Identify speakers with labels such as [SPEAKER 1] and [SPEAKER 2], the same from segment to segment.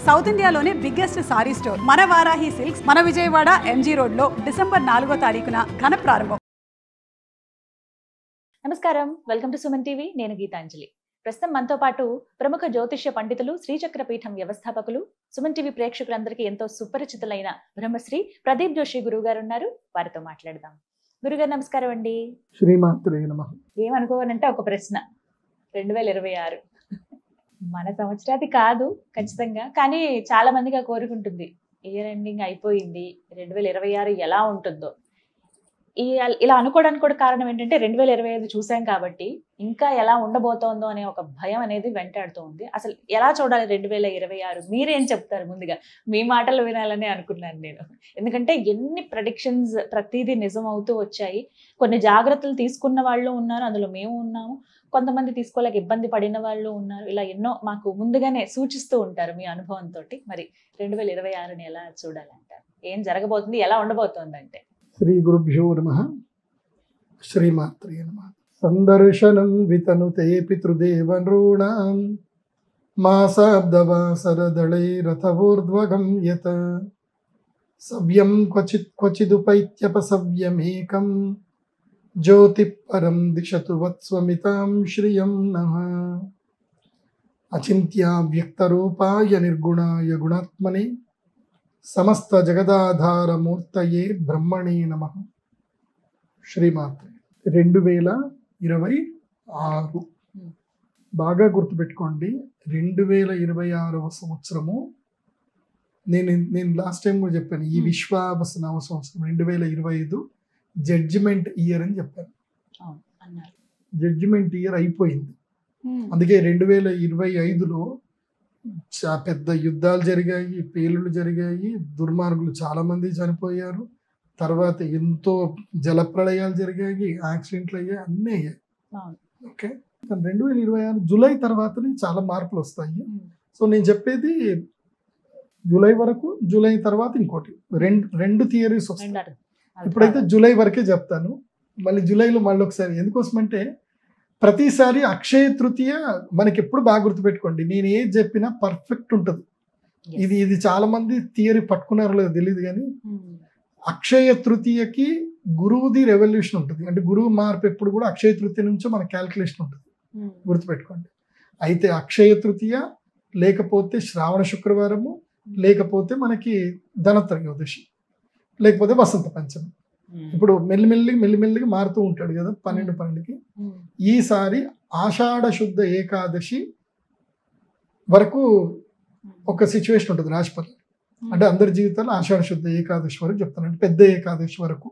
[SPEAKER 1] South ఇండియాలోనే biggest sorry store మన Varahi silks మన విజయవాడ ఎంజీ రోడ్ లో డిసెంబర్ 4వ తారీఖున ఘన ప్రారంభం.
[SPEAKER 2] నమస్కారం, వెల్కమ్ టు సుమన్ టీవీ. నేను గీతాంజలి. ప్రస్తుతం మనతో పాటు ప్రముఖ జ్యోతిష్య పండితులు, శ్రీచక్ర పీఠం వ్యవస్థాపకులు, సుమన్ టీవీ ప్రేక్షకులందరికీ ఎంతో సుపరిచితులైన బ్రహ్మశ్రీ ప్రదీప్ జోషి గురువు గారు ఉన్నారు. వారితో మాట్లాడదాం. గురుగారు నమస్కారం అండి.
[SPEAKER 3] శ్రీమాత్రే నమః.
[SPEAKER 2] ఏమనుకోవాలంటే ఒక ప్రశ్న, 2026 మన సంవత్సరాది కాదు ఖచ్చితంగా, కానీ చాలా మందిగా కోరుకుంటుంది ఇయర్ ఎండింగ్ అయిపోయింది, 2026 ఎలా ఉంటుందో. ఇలా అనుకోవడానికి కూడా కారణం ఏంటంటే 2025 చూసాం కాబట్టి ఇంకా ఎలా ఉండబోతోందో అనే ఒక భయం అనేది వెంటాడుతూ ఉంది. అసలు ఎలా చూడాలి 2026? మీరేం చెప్తారు? ముందుగా మీ మాటలు వినాలని అనుకున్నాను నేను. ఎందుకంటే ఎన్ని ప్రెడిక్షన్స్ ప్రతిదీ నిజం అవుతూ వచ్చాయి. కొన్ని జాగ్రత్తలు తీసుకున్న వాళ్ళు ఉన్నారు, అందులో మేము ఉన్నాము. కొంతమంది తీసుకోలేక ఇబ్బంది పడిన వాళ్ళు ఉన్నారు. ఇలా ఎన్నో మాకు ముందుగానే సూచిస్తూ ఉంటారు మీ అనుభవంతో. మరి 2026ని ఎలా చూడాలంటారు? ఏం జరగబోతుంది, ఎలా ఉండబోతోంది అంటే?
[SPEAKER 3] శ్రీ గురుభ్యో నమః. శ్రీమాత్రే నమః. సందర్శనం వితనుతే పితృదేవనృణాం మాసాబ్దవాసరదళే రథవోర్ధ్వగం యత్ సవ్యం క్వచిదుపైత్యపసవ్యమేకం జ్యోతి పరం దిశతు వత్స్వమితాం శ్రియం నః. అచింత్యావ్యక్తరూపాయ నిర్గుణాయ గుణాత్మనే సమస్త జగదాధారమూర్తయే బ్రహ్మణే నమః. శ్రీమాత్రే. 2026 బాగా గుర్తుపెట్టుకోండి. 2026వ సంవత్సరము నేను లాస్ట్ టైం కూడా చెప్పాను, ఈ విశ్వావసనామ సంవత్సరం 2025 జడ్జిమెంట్ ఇయర్ అని చెప్పాను. జడ్జిమెంట్ ఇయర్ అయిపోయింది. అందుకే 2025లో పెద్ద యుద్ధాలు జరిగాయి, పేలుళ్ళు జరిగాయి, దుర్మార్గులు చాలా మంది చనిపోయారు. తర్వాత ఎంతో జలప్రళయాలు జరిగాయి, యాక్సిడెంట్లు అయ్యాయి, అన్నీ అయ్యాయి. ఓకే, 2026 జూలై తర్వాతనే చాలా మార్పులు వస్తాయి. సో నేను చెప్పేది జూలై వరకు, జూలై తర్వాత ఇంకోటి రెండు థియరీస్ వస్తాయి. ఇప్పుడైతే జూలై వరకే చెప్తాను, మళ్ళీ జూలైలో మళ్ళీ ఒకసారి. ఎందుకోసమంటే ప్రతిసారి అక్షయ తృతీయ మనకి ఎప్పుడు బాగా గుర్తుపెట్టుకోండి, నేను ఏది చెప్పినా పర్ఫెక్ట్ ఉంటుంది. ఇది చాలా మంది థియరీ పట్టుకున్నారో లేదో తెలియదు, కానీ అక్షయ తృతీయకి గురువుది రెవల్యూషన్ ఉంటుంది. అంటే గురువు మార్పు ఎప్పుడు కూడా అక్షయ తృతీయ నుంచో మన క్యాల్కులేషన్ ఉంటుంది, గుర్తుపెట్టుకోండి. అయితే అక్షయ తృతీయ లేకపోతే శ్రావణ శుక్రవారము, లేకపోతే మనకి ధనత్రయోదశి, లేకపోతే వసంత పంచమి. ఇప్పుడు మెల్లిమెల్లిగా మారుతూ ఉంటాడు కదా 12కి. ఈసారి ఆషాఢ శుద్ధ ఏకాదశి వరకు ఒక సిచ్యువేషన్ ఉంటుంది రాశిపతి. అంటే అందరి జీవితాల్లో ఆషాఢ శుద్ధ ఏకాదశి వరకు చెప్తాను, అంటే పెద్ద ఏకాదశి వరకు.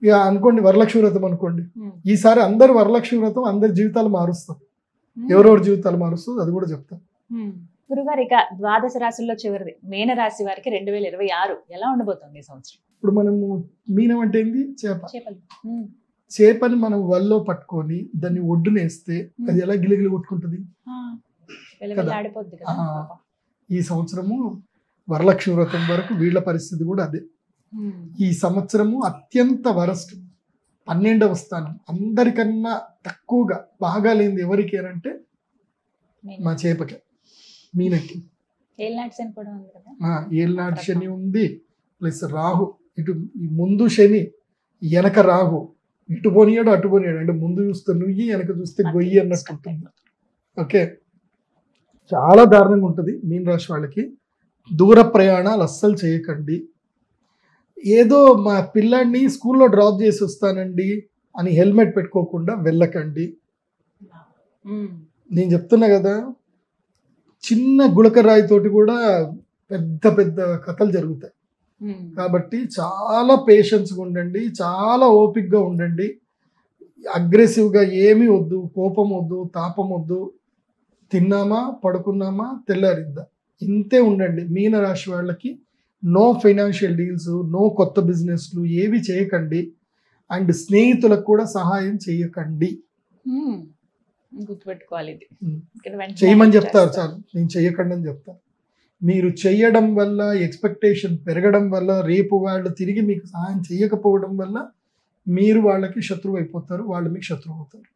[SPEAKER 3] ఇక అనుకోండి వరలక్ష్మి వ్రతం అనుకోండి, ఈసారి అందరు వరలక్ష్మి వ్రతం అందరి జీవితాలు మారుస్తారు, ఎవరెవరి జీవితాలు మారుస్తుంది అది కూడా చెప్తాను.
[SPEAKER 2] గురుగారు, ఇక ద్వాదశ రాశుల్లో చివరిది మీన రాశి వారికి 2026 ఎలా ఉండబోతుంది ఈ సంవత్సరం?
[SPEAKER 3] ఇప్పుడు మనము మీనం అంటే ఏంది? చేపని మనం వల్లో పట్టుకొని దాన్ని ఒడ్డునేస్తే అది ఎలా గిలిగిలి కొట్టుకుంటుంది కదా. ఈ సంవత్సరము వరలక్ష్మి వ్రతం వరకు వీళ్ళ పరిస్థితి కూడా అదే. ఈ సంవత్సరము అత్యంత వరస్ట్, 12వ స్థానం. అందరికన్నా తక్కువగా బాగా లేనిది ఎవరికి అంటే మా చేపకి, మీనకి. ఏళ్ళనాటి శని ఉంది, ప్లస్ రాహు. ఇటు ముందు శని, వెనక రాహు. ఇటు పోనీయాడు అటు పోనీయాడు, అంటే ముందు చూస్తే నుయ్యి, వెనక చూస్తే గొయ్యి అన్నట్టు ఉంటుంది. ఓకే, చాలా దారుణంగా ఉంటుంది మీన రాశి వాళ్ళకి. దూర ప్రయాణాలు అస్సలు చేయకండి. ఏదో మా పిల్లాడిని స్కూల్లో డ్రాప్ చేసి వస్తానండి అని హెల్మెట్ పెట్టుకోకుండా వెళ్ళకండి. నేను చెప్తున్నా కదా, చిన్న గుళకరాయితోటి కూడా పెద్ద పెద్ద కథలు జరుగుతాయి. కాబట్టి చాలా పేషెన్స్గా ఉండండి, చాలా ఓపిక్గా ఉండండి. అగ్రెసివ్గా ఏమీ వద్దు, కోపం వద్దు, తాపం వద్దు. తిన్నామా, పడుకున్నామా, తెల్లారిద్దా, ఇంతే ఉండండి. మీన రాశి వాళ్ళకి నో ఫైనాన్షియల్ డీల్స్, నో కొత్త బిజినెస్లు ఏవి చేయకండి. అండ్ స్నేహితులకు కూడా సహాయం చేయకండి.
[SPEAKER 2] గుర్తుపెట్టుకోవాలి,
[SPEAKER 3] చేయమని చెప్తారు చాలు, నేను చెయ్యకండి అని చెప్తాను. మీరు చెయ్యడం వల్ల ఎక్స్పెక్టేషన్ పెరగడం వల్ల రేపు వాళ్ళు తిరిగి మీకు సహాయం చేయకపోవడం వల్ల మీరు వాళ్ళకి శత్రువు అయిపోతారు, వాళ్ళు మీకు శత్రువు అవుతారు.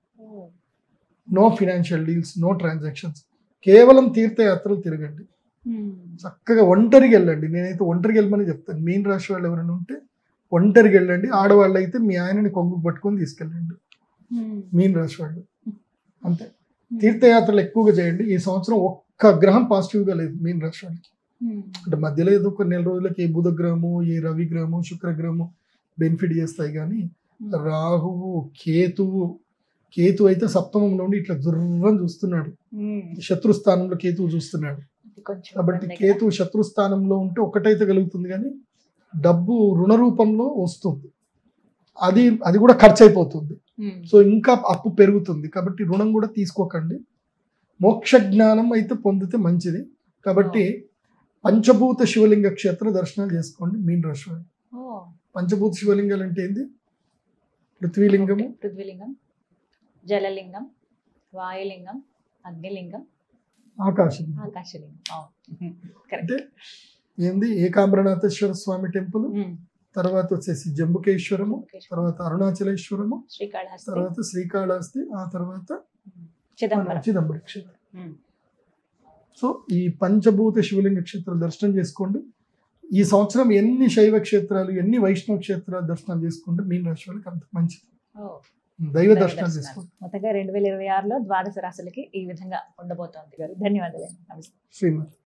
[SPEAKER 3] No financial deals, no transactions. కేవలం తీర్థయాత్రలు తిరగండి. చక్కగా ఒంటరిగా వెళ్ళండి. నేనైతే ఒంటరిగా వెళ్ళమని చెప్తాను. మీన రాశి వాళ్ళు ఎవరైనా ఉంటే ఒంటరిగా వెళ్ళండి. ఆడవాళ్ళు అయితే మీ ఆయనని కొంగు పట్టుకొని తీసుకెళ్ళండి. మీన రాశి వాళ్ళు అంతే. తీర్థయాత్రలు ఎక్కువగా చేయండి. ఈ సంవత్సరం ఒక్క గ్రహం పాజిటివ్గా లేదు మీన రాశి వాళ్ళకి. అంటే మధ్యలో ఏదో కొన్ని నెల రోజులకి ఏ బుధగ్రహము, ఏ రవిగ్రహము, శుక్రగ్రహము బెనిఫిట్ చేస్తాయి. కానీ రాహువు, కేతు అయితే సప్తమంలో ఉండి ఇట్లా దుర్రం చూస్తున్నాడు. శత్రుస్థానంలో కేతువు చూస్తున్నాడు. కాబట్టి కేతు శత్రుస్థానంలో ఉంటే ఒకటైతే కలుగుతుంది, కానీ డబ్బు రుణ రూపంలో వస్తుంది. అది కూడా ఖర్చు అయిపోతుంది. సో ఇంకా అప్పు పెరుగుతుంది. కాబట్టి రుణం కూడా తీసుకోకండి. మోక్ష జ్ఞానం అయితే పొందితే మంచిది. కాబట్టి పంచభూత శివలింగ క్షేత్ర దర్శనాలు చేసుకోండి మీన రాశి వాళ్ళు. పంచభూత శివలింగాలు అంటే ఏంది? పృథ్వీలింగము,
[SPEAKER 2] జలలింగం, వాయులింగం, అగ్నిలింగం,
[SPEAKER 3] ఆకాశలింగం. అంటే ఏంది? ఏకాంబరనాథేశ్వర స్వామి టెంపుల్, తర్వాత వచ్చేసి జంబుకేశ్వరము, తర్వాత అరుణాచలేశ్వరము, తర్వాత శ్రీకాళహస్తి, ఆ తర్వాత చిదంబర క్షేత్రం. సో ఈ పంచభూత శివలింగ క్షేత్రాలు దర్శనం చేసుకోండి. ఈ సంవత్సరం ఎన్ని శైవ క్షేత్రాలు, ఎన్ని వైష్ణవ క్షేత్రాలు దర్శనం చేసుకుంటే మీన రాశి వాళ్ళకి అంత మంచిది. దైవ దర్శనాలు చేసుకోండి.
[SPEAKER 2] మొత్తంగా 2026లో ద్వాదశ రాశులకి ఈ విధంగా ఉండబోతోంది. ధన్యవాదాలు. నమస్తే.
[SPEAKER 3] శ్రీమతి.